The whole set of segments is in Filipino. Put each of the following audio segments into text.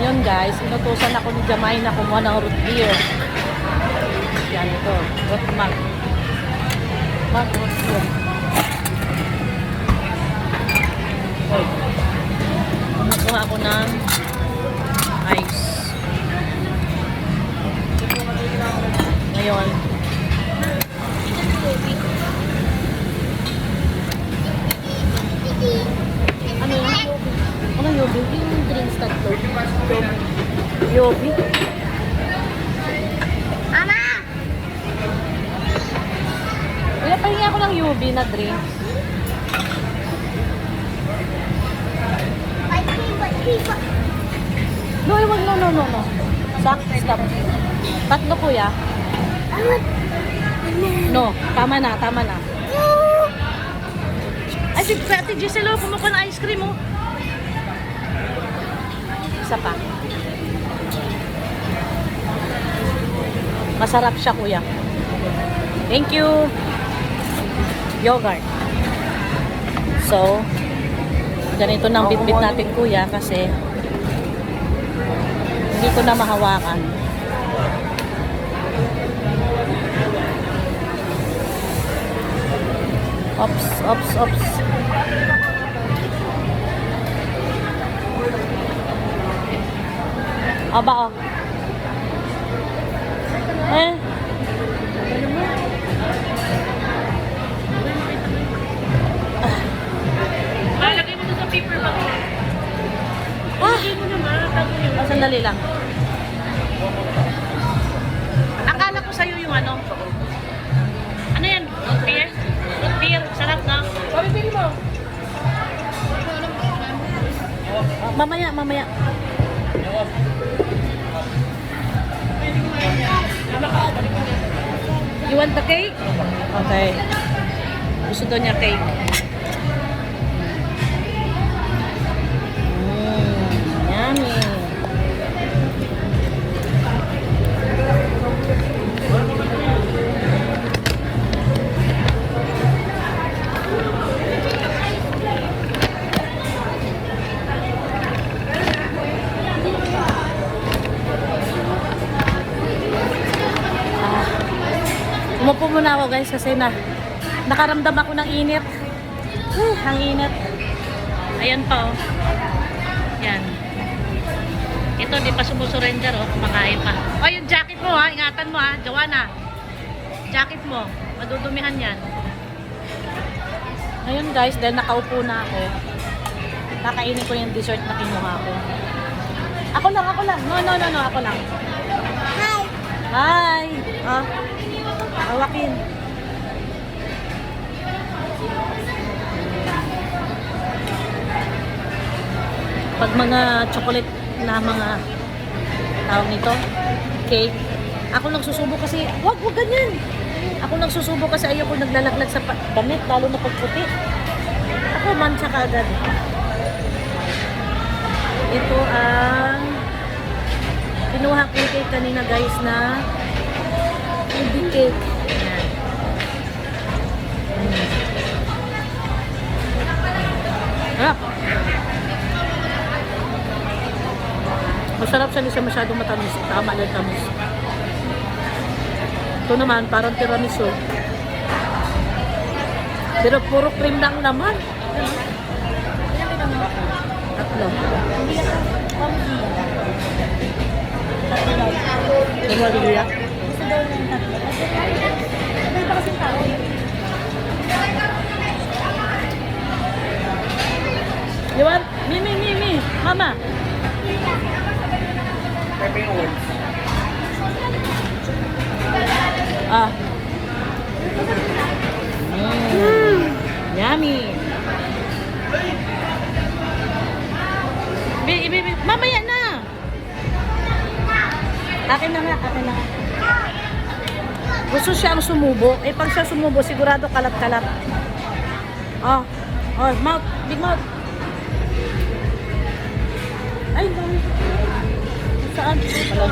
Ngayon guys, inutusan ako ni Jamay na kumuha ng root beer. Yan ito, root malt. Malt root beer. Okay. Kumuha ako ng ice. Ngayon, ano yun? Ano yobi? Yung drinks tatlo. Yobi? Mama! Kaya pahingi ako ng yobi na drinks. No, wag, no. Stop. Tatlo kuya. No, tama na. Ay, si Ate Giselle, kumuha ng ice cream, oh. Isa pa. Masarap siya, kuya. Thank you. Yogurt. So, ganito nang bitbit natin, kuya, kasi hindi ko na mahawakan. Ops. Aba, oh. Lagay mo doon sa paper bag. Lagay mo naman. Sandali lang. Akala ko sa'yo yung ano. Ano yan? Root beer? Root beer. Sarap na. Sabi pili mo. Mamaya. You want the cake? Okay. Gusto daw niya cake. Yummy. Umupo muna ako guys kasi nakaramdam ako ng init. Ang init. Ayan pa, oh. Yan. Ito, di pa sumusurrender, oh. Kumakain pa. Oh, yung jacket mo, ha. Ingatan mo, ha. Joanna. Jacket mo. Madudumihan yan. Ngayon guys, dahil nakaupo na ako, kakainin ko yung dessert na kinuha ko. Ako lang. No, ako lang. Hi. Ah. Hawakin. Pag mga chocolate na mga tawag nito, cake, ako nagsusubo kasi, wag ganyan. Ako nagsusubo kasi ayoko naglalaglag sa damit, lalo na pagputi. Ako mancha ka agad. Ito ang kinuha ko yung cake kanina guys na ubi cake. Ayan. Harap. Masarap siya, hindi siya masyadong matamis. Tama lang tamis. Ito naman, parang tiramisu. Pero puro cream lang naman. Tatlo. Dalawa diliya. You want? Me. Mama. Ah. Yummy. Mamaya na. Akin na nga. Gusto siyang sumubo. Eh, pag siya sumubo, sigurado kalat-kalat. Oh, mouth. Big mouth. Ay, dami. Saan? Teka.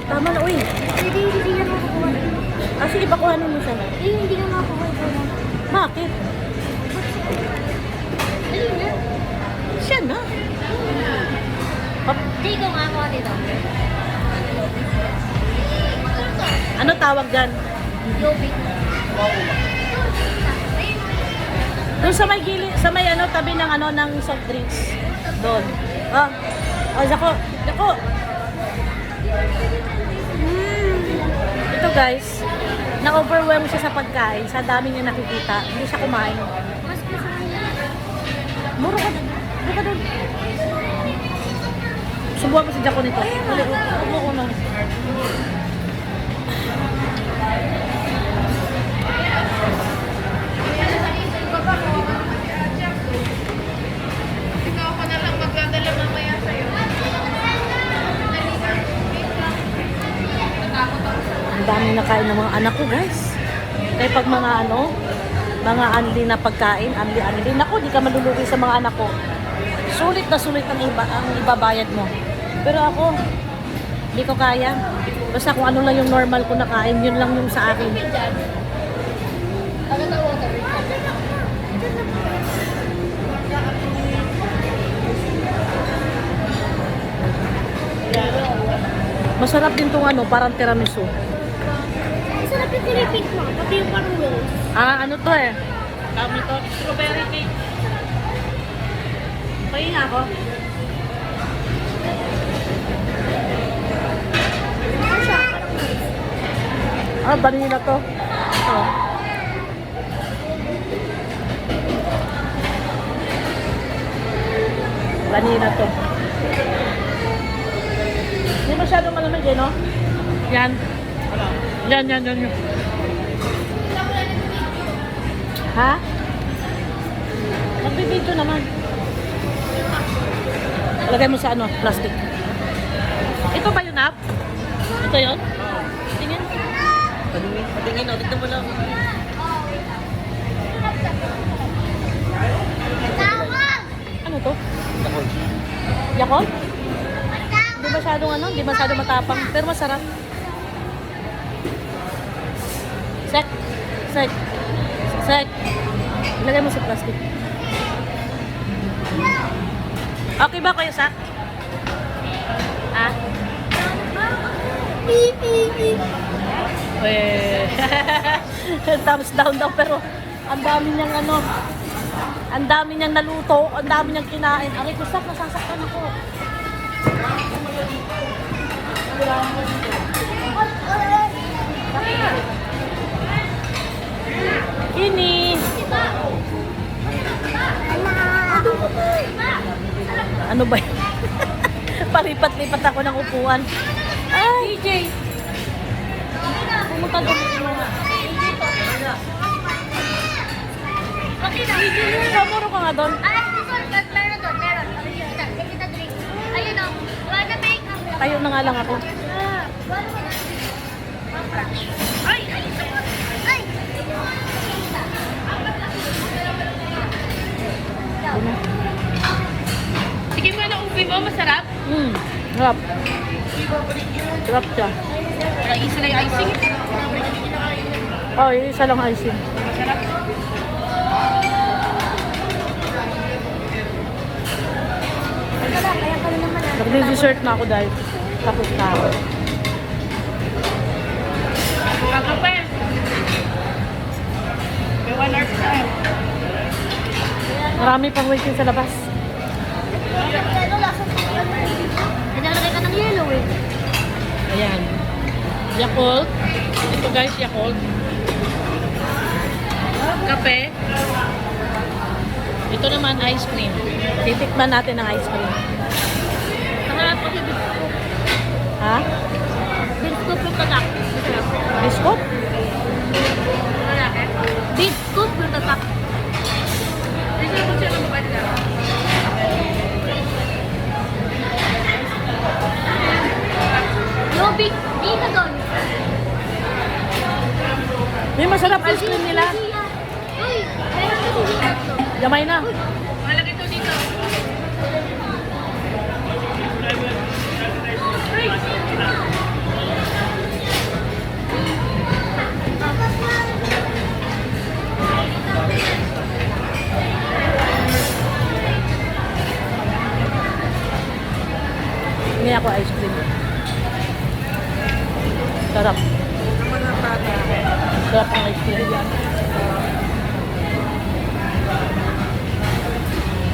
Tama na, uy. Hindi na makukuha. Sige, pakuhanin mo siya. Hindi na makukuha. Bakit? tawag dyan? Yobik. Doon sa may gili, sa may ano, tabi ng ano, ng soft drinks. Doon. Ah. Oh, Jako. Ito guys, na-overwhelm siya sa pagkain. Sa dami niya nakikita. Hindi siya kumain. Mas gusto ko yan. Muro ka doon. Muro ka doon. Subuhan ko si Jako nito. Huwag mo. Ikaw ako na lang magdadala mamaya sa'yo. Ang dami nakain ng mga anak ko guys. Kaya pag mga ano, mga unli na pagkain, unli. Naku, di ka malulugi sa mga anak ko. Sulit na sulit ang ibabayad mo. Pero ako, hindi ko kaya. Basta kung ano lang yung normal ko nakain, yun lang yung sa akin. Masarap din tong ano, parang tiramisu. Ang sarap yung tinipid mo. Pati yung parang rolls. Ah, ano to eh? Kami to, strawberry cake. Pahinga ako. Ano siya? Parang rolls. Ah, vanilla to. Oh. Vanilla to. Hindi masyadong malamig eh, no? Yan. Yan. Ha? Magbibidyo naman. Lagay mo sa ano, plastic. Ito ba yun, Ap? Ito yun? Tingin. Patingin, tignan mo lang. Tawag! Ano to? Yakult? Hindi masyadong ano, hindi masyadong matapang, pero masarap. Sek. Ilagay mo sa plastic. Okay ba kayo, Sak? Ha? Eh. Thumbs down daw, pero ang dami niyang ano, ang dami niyang naluto, ang dami niyang kinain. Aray ko, Sak, nasasaktan ako. Ini. Ano ba yun? Palipat-lipat ako ng upuan. Ay, DJ. Pumunta doon. Okay na. Kamuro ka nga doon. Meron doon. Take it a drink. Ayun o. Wanna make Tayo na nga lang ako. Ay! Sige mo na ubi mo, masarap. Sarap. Sarap siya. Isa na yung icing. Oh, yung isa lang icing. Masarap. Kaya ka naman Nag-dessert na ako dahil tapos na ako. Kakape. May 1 hour pa. Marami pang waiting sa labas. Ano lasa? Naglalagay ka ng yellow eh. Ayan. Yakult. Ito guys, Yakult. Kape. Ito naman, ice cream. Titikman natin ang ice cream. Nakalap ko siya biskup. Ha? Biskup yung tatak. Biskop? Biskup yung tatak. Isa po siya ng babae na. Yobik. Di ka doon. May masarap ice cream nila. Uy! Meron ka dito. Yamay na. Malagay to dito. Hindi ako ice cream. Sarap. Naman na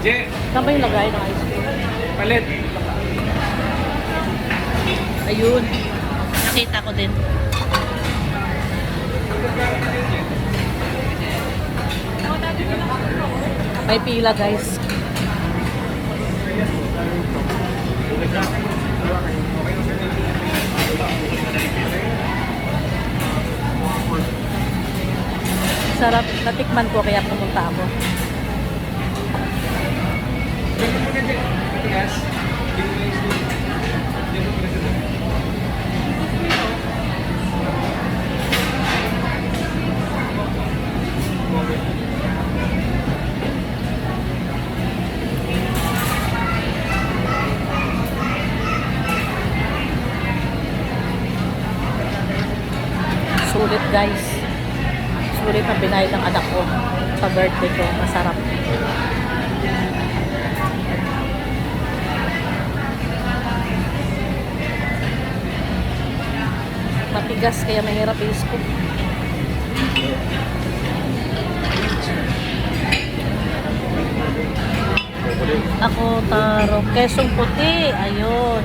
Je, Saan ba yung lagay ng ice cream? palit. Ayun. Nakita ko din. May pila guys. Sarap. Natikman ko kaya pumunta ako. Sulit guys. Sulit ang binayad ng anak ko sa birthday ko. Masarap. Matigas kaya mahirap i-scoop. Ako taro. Kesong puti. Ayun.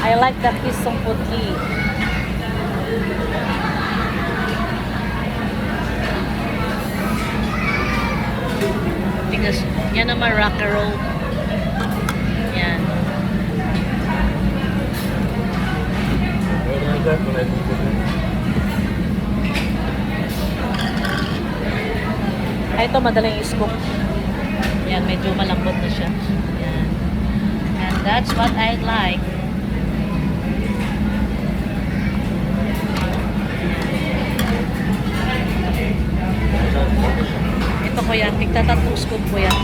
I like that kesong puti. Tigas. Yan naman rocker roll. Yan. Ay, ito madaling i-scoop. Yan, medyo malambot na siya. Yan. And that's what I like. Ito ko yan, tigtatatlong scoop ko yan.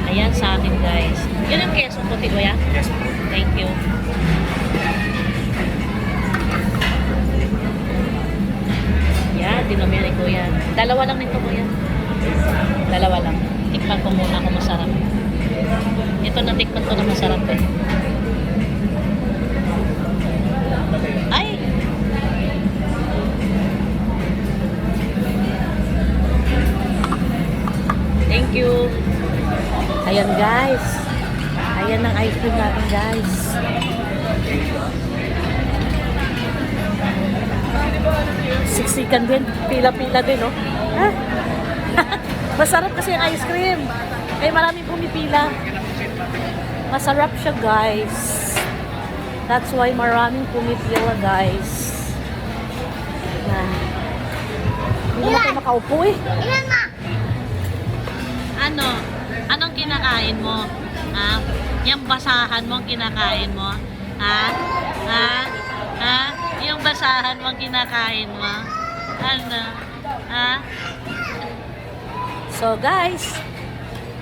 Ayan sa akin guys. Yun yung keso puti ko yan? Yes, po. Thank you. Yan, dinumili ko yan. Dalawa lang nito ko yan. Dalawa lang. Tikman ko muna kung masarap. Ito na tikman ko na masarap eh. Ay! Thank you. Ayan guys. Ayan ang ice cream natin guys. Siksikan din. Pila-pila din, oh. Ha? Masarap kasi ang ice cream. Ay, maraming pumipila. Masarap siya, guys. That's why maraming pumipila, guys. Yan. Hindi na tayo makaupo, eh. Ilan ma? Ano? Anong kinakain mo? Ha? Yung basahan mo ang kinakain mo? Ha? Ha? Ha? Yung basahan mo ang kinakain mo? Ano? Ha? So guys,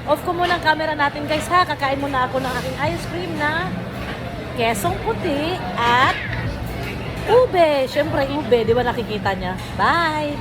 off ko muna ang camera natin guys ha. Kakain muna ako ng aking ice cream na kesong puti at ube. Siyempre ube, di ba nakikita niya? Bye!